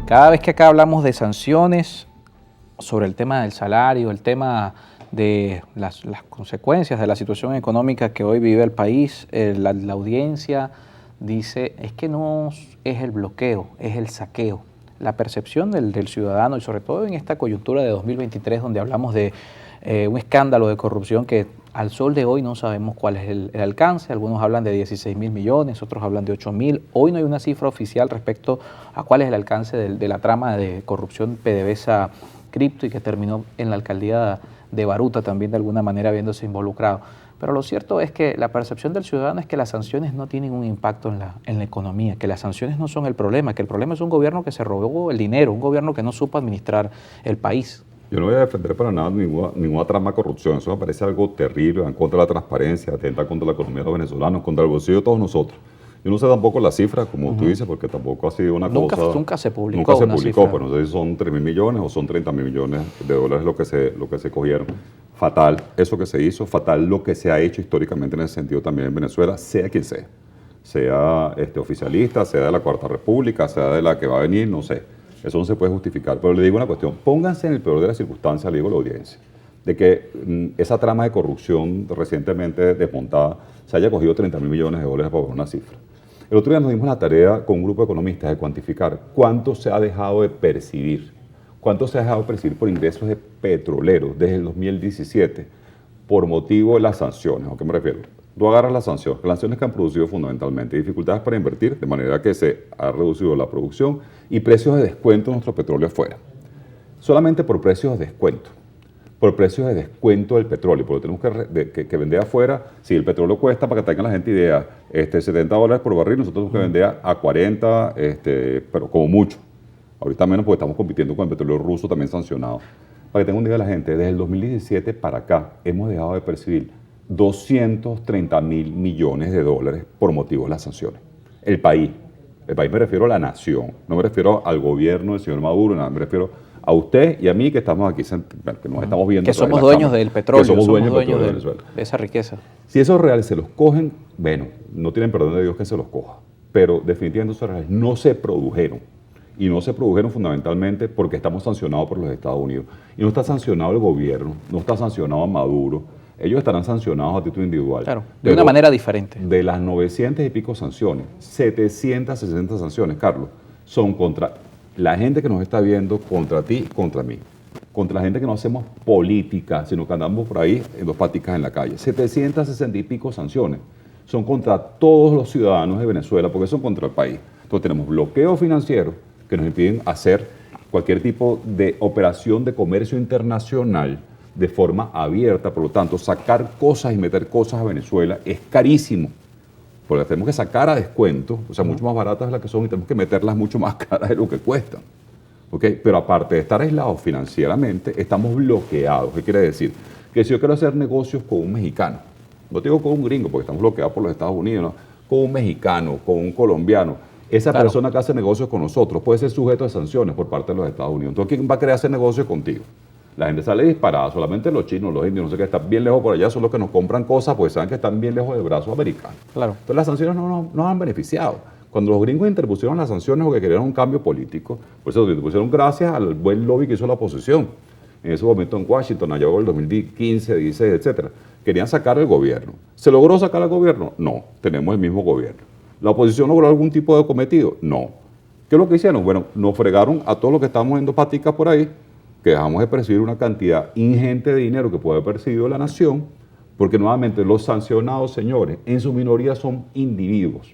Cada vez que acá hablamos de sanciones sobre el tema del salario, el tema de las consecuencias de la situación económica que hoy vive el país, la audiencia dice, es que no es el bloqueo, es el saqueo. La percepción del ciudadano, y sobre todo en esta coyuntura de 2023, donde hablamos de un escándalo de corrupción que al sol de hoy no sabemos cuál es el alcance. Algunos hablan de 16.000 millones, otros hablan de 8.000. Hoy no hay una cifra oficial respecto a cuál es el alcance de la trama de corrupción PDVSA Cripto y que terminó en la alcaldía de Baruta también de alguna manera viéndose involucrado. Pero lo cierto es que la percepción del ciudadano es que las sanciones no tienen un impacto en la economía, que las sanciones no son el problema, que el problema es un gobierno que se robó el dinero, un gobierno que no supo administrar el país. Yo no voy a defender para nada ninguna trama de corrupción. Eso me parece algo terrible, en contra de la transparencia, atenta contra la economía de los venezolanos, contra el bolsillo de todos nosotros. Yo no sé tampoco la cifra, como tú dices, porque tampoco ha sido una cosa... Nunca se publicó. Nunca se publicó, pero no sé si son 3.000 millones o son 30.000 millones de dólares lo que se cogieron. Fatal eso que se hizo, fatal lo que se ha hecho históricamente en ese sentido también en Venezuela, sea quien sea. Sea oficialista, sea de la Cuarta República, sea de la que va a venir, no sé. Eso no se puede justificar. Pero le digo una cuestión, pónganse en el peor de las circunstancias, le digo a la audiencia, de que esa trama de corrupción recientemente desmontada se haya cogido 30.000 millones de dólares para una cifra. El otro día nos dimos la tarea con un grupo de economistas de cuantificar cuánto se ha dejado de percibir, cuánto se ha dejado de percibir por ingresos de petroleros desde el 2017 por motivo de las sanciones. ¿A qué me refiero? Tú agarras las sanciones que han producido fundamentalmente dificultades para invertir, de manera que se ha reducido la producción y precios de descuento de nuestro petróleo afuera. Solamente por precios de descuento. Por precios de descuento del petróleo, porque tenemos que vender afuera. Si el petróleo cuesta, para que tengan la gente idea, $70 por barril, nosotros tenemos que vender a 40, pero como mucho. Ahorita menos porque estamos compitiendo con el petróleo ruso también sancionado. Para que tengan una idea la gente, desde el 2017 para acá hemos dejado de percibir 230.000 millones de dólares por motivo de las sanciones. El país me refiero a la nación, no me refiero al gobierno del señor Maduro, nada, me refiero a usted y a mí que estamos aquí, que nos estamos viendo. Que somos dueños del petróleo, que somos dueños de Venezuela. De esa riqueza. Si esos reales se los cogen, bueno, no tienen perdón de Dios que se los coja, pero definitivamente esos reales no se produjeron. Y no se produjeron fundamentalmente porque estamos sancionados por los Estados Unidos. Y no está sancionado el gobierno, no está sancionado Maduro. Ellos estarán sancionados a título individual. Claro, de una manera diferente. De las 900 y pico sanciones, 760 sanciones, Carlos, son contra la gente que nos está viendo, contra ti, contra mí. Contra la gente que no hacemos política, sino que andamos por ahí en dos paticas en la calle. 760 y pico sanciones son contra todos los ciudadanos de Venezuela, porque son contra el país. Entonces tenemos bloqueo financiero que nos impiden hacer cualquier tipo de operación de comercio internacional de forma abierta. Por lo tanto, sacar cosas y meter cosas a Venezuela es carísimo, porque las tenemos que sacar a descuento, o sea, mucho más baratas de las que son, y tenemos que meterlas mucho más caras de lo que cuestan. ¿Okay? Pero aparte de estar aislados financieramente, estamos bloqueados. ¿Qué quiere decir? Que si yo quiero hacer negocios con un mexicano, no digo con un gringo, porque estamos bloqueados por los Estados Unidos, ¿no? Con un mexicano, con un colombiano, esa persona que hace negocios con nosotros puede ser sujeto de sanciones por parte de los Estados Unidos. Entonces, ¿quién va a querer hacer negocios contigo? La gente sale disparada, solamente los chinos, los indios, no sé qué, están bien lejos por allá, son los que nos compran cosas, pues saben que están bien lejos del brazo americano. Claro. Entonces, las sanciones no nos han beneficiado. Cuando los gringos interpusieron las sanciones porque querían un cambio político, pues se lo interpusieron gracias al buen lobby que hizo la oposición. En ese momento en Washington, allá en el 2015, 16, etcétera. Querían sacar al gobierno. ¿Se logró sacar al gobierno? No, tenemos el mismo gobierno. ¿La oposición logró algún tipo de cometido? No. ¿Qué es lo que hicieron? Bueno, nos fregaron a todos los que estamos viendo paticas por ahí, que dejamos de percibir una cantidad ingente de dinero que puede haber percibido la nación, porque nuevamente los sancionados, señores, en su minoría son individuos.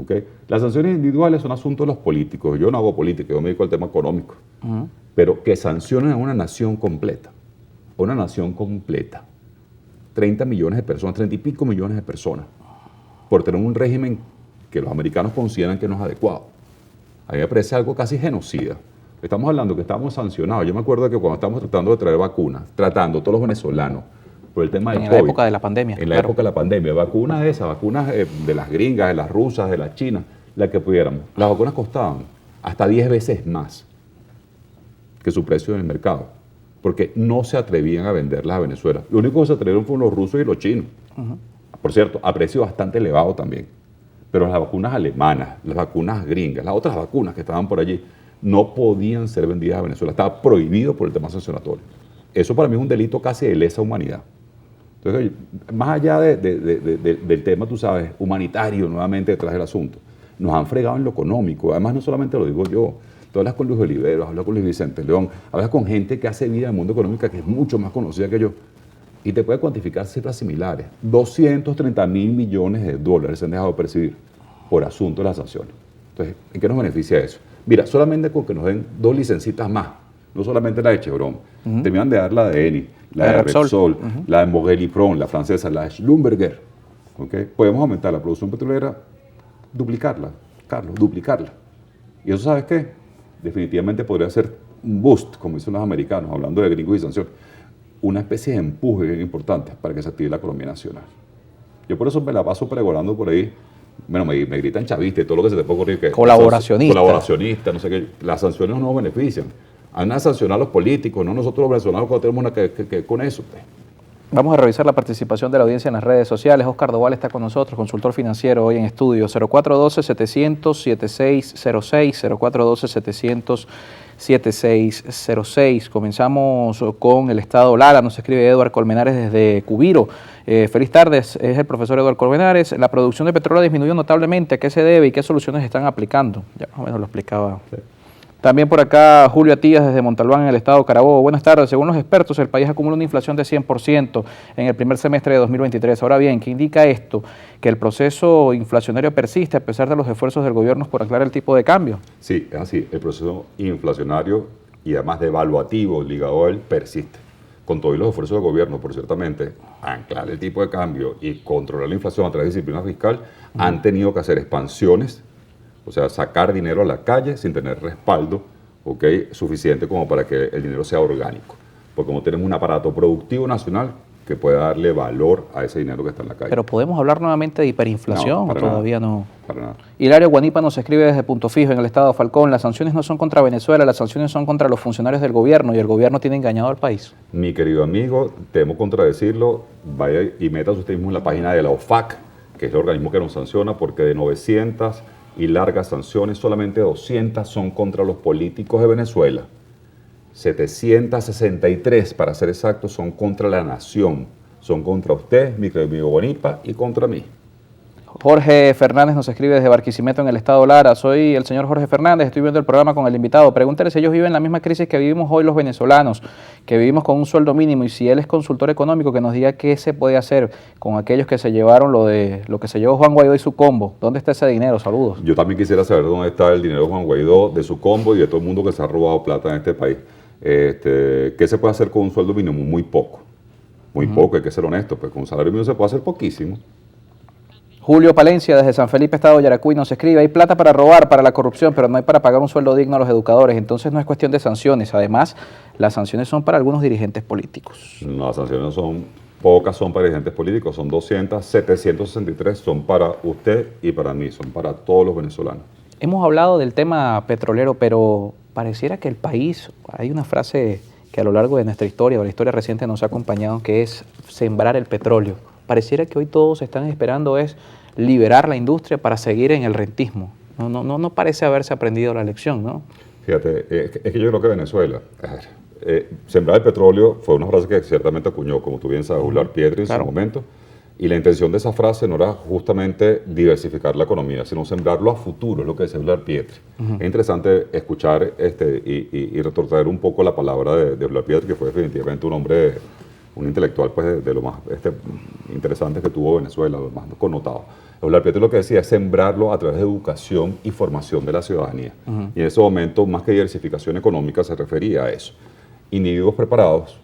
¿Okay? Las sanciones individuales son asuntos de los políticos. Yo no hago política, yo me dedico al tema económico. Pero que sancionen a una nación completa. Una nación completa. 30 millones de personas, 30 y pico millones de personas, por tener un régimen que los americanos consideran que no es adecuado. A mí me parece algo casi genocida. Estamos hablando que estamos sancionados. Yo me acuerdo que cuando estábamos tratando de traer vacunas, todos los venezolanos, por el tema del COVID. En la época de la pandemia. En la época de la pandemia. Vacunas esas, vacunas de las gringas, de las rusas, de las chinas, las que pudiéramos. Las vacunas costaban hasta 10 veces más que su precio en el mercado, porque no se atrevían a venderlas a Venezuela. Lo único que se atrevieron fueron los rusos y los chinos. Por cierto, a precio bastante elevado también. Pero las vacunas alemanas, las vacunas gringas, las otras vacunas que estaban por allí, no podían ser vendidas a Venezuela. Estaba prohibido por el tema sancionatorio. Eso para mí es un delito casi de lesa humanidad. Entonces, oye, más allá del tema, tú sabes, humanitario nuevamente detrás del asunto, nos han fregado en lo económico. Además, no solamente lo digo yo. Tú hablas con Luis Oliveros, hablas con Luis Vicente León, hablas con gente que hace vida en el mundo económico que es mucho más conocida que yo. Y te puede cuantificar cifras similares. 230.000 millones de dólares se han dejado de percibir por asunto de las sanciones. Entonces, ¿en qué nos beneficia eso? Mira, solamente con que nos den 2 licencitas más, no solamente la de Chevron, terminan de dar la de Eni, la de Repsol, la de Mogelipron, la francesa, la de Schlumberger. ¿Okay? Podemos aumentar la producción petrolera, duplicarla, Carlos, duplicarla. ¿Y eso sabes qué? Definitivamente podría ser un boost, como dicen los americanos, hablando de gringos y sanciones, una especie de empuje bien importante para que se active la economía nacional. Yo por eso me la paso pregonando por ahí. Bueno, me gritan chavista y todo lo que se te puede ocurrir. Que colaboracionista. Colaboracionista, no sé qué. Las sanciones no nos benefician. Han a sancionar a los políticos, no nosotros los venezolanos cuando tenemos una que con eso. Pues. Vamos a revisar la participación de la audiencia en las redes sociales. Oscar Doval está con nosotros, consultor financiero, hoy en estudio. 0412-700-7606, 0412-700-7606. Comenzamos con el Estado Lara, nos escribe Eduardo Colmenares desde Cubiro. Feliz tardes, es el profesor Eduardo Colmenares. La producción de petróleo disminuyó notablemente. ¿A qué se debe y qué soluciones están aplicando? Ya más o menos lo explicaba. Sí. También por acá Julio Atías desde Montalbán, en el estado Carabobo. Buenas tardes. Según los expertos, el país acumula una inflación de 100% en el primer semestre de 2023. Ahora bien, ¿qué indica esto? ¿Que el proceso inflacionario persiste a pesar de los esfuerzos del gobierno por anclar el tipo de cambio? Sí, es así. El proceso inflacionario y además devaluativo ligado a él persiste. Con todos los esfuerzos del gobierno, por ciertamente, anclar el tipo de cambio y controlar la inflación a través de disciplina fiscal, han tenido que hacer expansiones. O sea, sacar dinero a la calle sin tener respaldo, ¿okay? Suficiente como para que el dinero sea orgánico. Porque como tenemos un aparato productivo nacional que pueda darle valor a ese dinero que está en la calle. Pero ¿podemos hablar nuevamente de hiperinflación no, o todavía nada, no? Para nada. Hilario Guanipa nos escribe desde Punto Fijo, en el estado de Falcón. Las sanciones no son contra Venezuela, las sanciones son contra los funcionarios del gobierno y el gobierno tiene engañado al país. Mi querido amigo, temo contradecirlo. Vaya y métase usted mismo en la página de la OFAC, que es el organismo que nos sanciona, porque de 900 y largas sanciones, solamente 200 son contra los políticos de Venezuela. 763, para ser exactos, son contra la nación. Son contra usted, mi querido amigo Guanipa, y contra mí. Jorge Fernández nos escribe desde Barquisimeto, en el estado Lara. Soy el señor Jorge Fernández, estoy viendo el programa con el invitado. Pregúntale si ellos viven la misma crisis que vivimos hoy los venezolanos, que vivimos con un sueldo mínimo, y si él es consultor económico, que nos diga qué se puede hacer con aquellos que se llevaron lo que se llevó Juan Guaidó y su combo. ¿Dónde está ese dinero? Saludos. Yo también quisiera saber dónde está el dinero de Juan Guaidó, de su combo y de todo el mundo que se ha robado plata en este país. ¿Qué se puede hacer con un sueldo mínimo? Muy poco. Muy poco, hay que ser honesto. Pues con un salario mínimo se puede hacer poquísimo. Julio Palencia, desde San Felipe, estado de Yaracuy, nos escribe: hay plata para robar, para la corrupción, pero no hay para pagar un sueldo digno a los educadores. Entonces no es cuestión de sanciones. Además, las sanciones son para algunos dirigentes políticos. No, las sanciones son pocas, son para dirigentes políticos, son 200, 763 son para usted y para mí, son para todos los venezolanos. Hemos hablado del tema petrolero, pero pareciera que el país, hay una frase que a lo largo de nuestra historia o la historia reciente nos ha acompañado, que es sembrar el petróleo. Pareciera que hoy todos están esperando es liberar la industria para seguir en el rentismo. No parece haberse aprendido la lección, ¿no? Fíjate, es que yo creo que Venezuela, sembrar el petróleo fue una frase que ciertamente acuñó, como tú bien sabes, Ular Pietri en su momento, y la intención de esa frase no era justamente diversificar la economía, sino sembrarlo a futuro, es lo que decía Ular Pietri. Es interesante escuchar y retorcer un poco la palabra de Ular Pietri, que fue definitivamente un hombre, un intelectual pues, de lo más interesante que tuvo Venezuela, lo más connotado. Ular Pietri lo que decía es sembrarlo a través de educación y formación de la ciudadanía. Y en ese momento, más que diversificación económica, se refería a eso. Individuos preparados,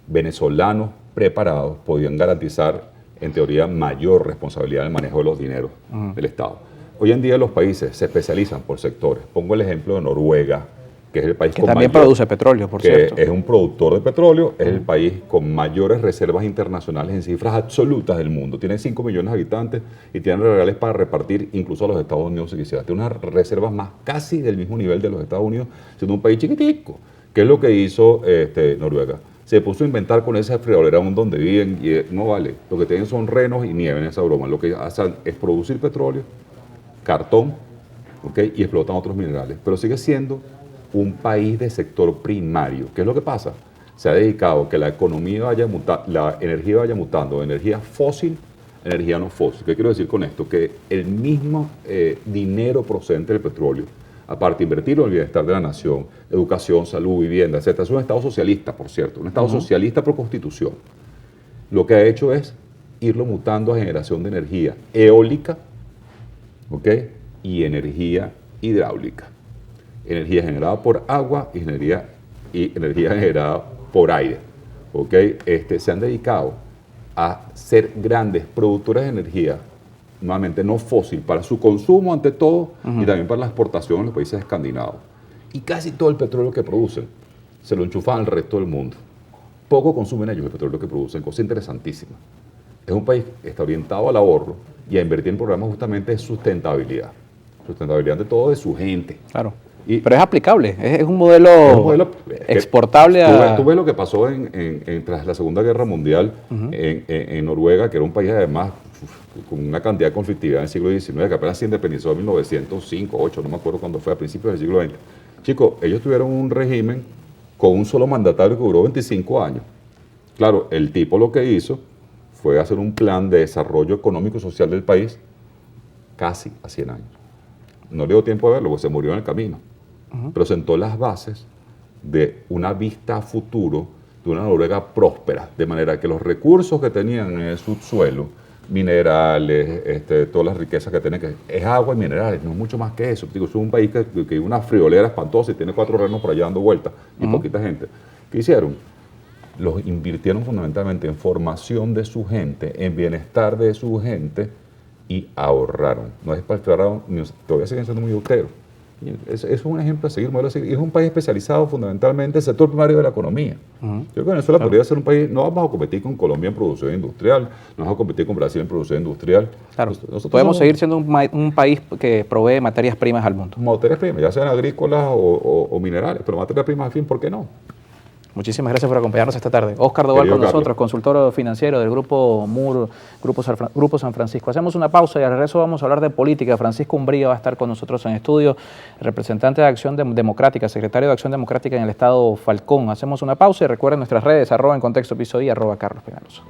venezolanos preparados, podían garantizar, en teoría, mayor responsabilidad en el manejo de los dineros del Estado. Hoy en día los países se especializan por sectores. Pongo el ejemplo de Noruega, que es el país que también produce petróleo, por cierto. Es un productor de petróleo, es el país con mayores reservas internacionales en cifras absolutas del mundo. Tiene 5 millones de habitantes y tiene reales para repartir incluso a los Estados Unidos si quisiera. Tiene unas reservas más casi del mismo nivel de los Estados Unidos, siendo un país chiquitico. ¿Qué es lo que hizo Noruega? Se puso a inventar con ese frigolerón donde viven y no vale. Lo que tienen son renos y nieve en esa broma. Lo que hacen es producir petróleo, cartón, ¿okay? Y explotan otros minerales. Pero sigue siendo un país de sector primario. ¿Qué es lo que pasa? Se ha dedicado a que la economía la energía vaya mutando de energía fósil a energía no fósil. ¿Qué quiero decir con esto? Que el mismo dinero procedente del petróleo, aparte de invertirlo en el bienestar de la nación, educación, salud, vivienda, etc. Es un Estado socialista, por cierto, un Estado socialista por constitución. Lo que ha hecho es irlo mutando a generación de energía eólica, ¿ok? Y energía hidráulica. Energía generada por agua y energía generada por aire, ¿ok? Se han dedicado a ser grandes productores de energía, nuevamente no fósil, para su consumo ante todo y también para la exportación en los países escandinavos. Y casi todo el petróleo que producen se lo enchufan al resto del mundo. Poco consumen ellos el petróleo que producen, cosa interesantísima. Es un país que está orientado al ahorro y a invertir en programas justamente de sustentabilidad. Sustentabilidad ante todo de su gente. Claro. Pero es aplicable, es un modelo exportable a... Tú ves lo que pasó tras la Segunda Guerra Mundial en Noruega, que era un país además con una cantidad de conflictividad en el siglo XIX, que apenas se independizó en 1905, 8, no me acuerdo cuándo fue, a principios del siglo XX. Chicos, ellos tuvieron un régimen con un solo mandatario que duró 25 años. Claro, el tipo lo que hizo fue hacer un plan de desarrollo económico y social del país casi a 100 años. No le dio tiempo de verlo, porque se murió en el camino. Pero sentó las bases de una vista a futuro de una Noruega próspera, de manera que los recursos que tenían en el subsuelo, minerales, todas las riquezas que tienen, que es agua y minerales, no es mucho más que eso. Digo, es un país que una friolera espantosa y tiene 4 renos por allá dando vueltas y poquita gente. ¿Qué hicieron? Los invirtieron fundamentalmente en formación de su gente, en bienestar de su gente y ahorraron. No es para todavía siguen siendo muy austeros. Es un ejemplo a seguir, modelo a seguir. Y es un país especializado fundamentalmente en el sector primario de la economía. Yo creo que Venezuela podría ser un país, no vamos a competir con Colombia en producción industrial, no vamos a competir con Brasil en producción industrial. Claro, podemos seguir siendo un país que provee materias primas al mundo. Materias primas, ya sean agrícolas o minerales, pero materias primas al fin, ¿por qué no? Muchísimas gracias por acompañarnos esta tarde. Óscar Doval con nosotros, consultor financiero del Grupo MUR, Grupo San Francisco. Hacemos una pausa y al regreso vamos a hablar de política. Francisco Umbría va a estar con nosotros en estudio, representante de Acción Democrática, secretario de Acción Democrática en el Estado Falcón. Hacemos una pausa y recuerden nuestras redes, @EnContextoPiso y @CarlosPeñalosa.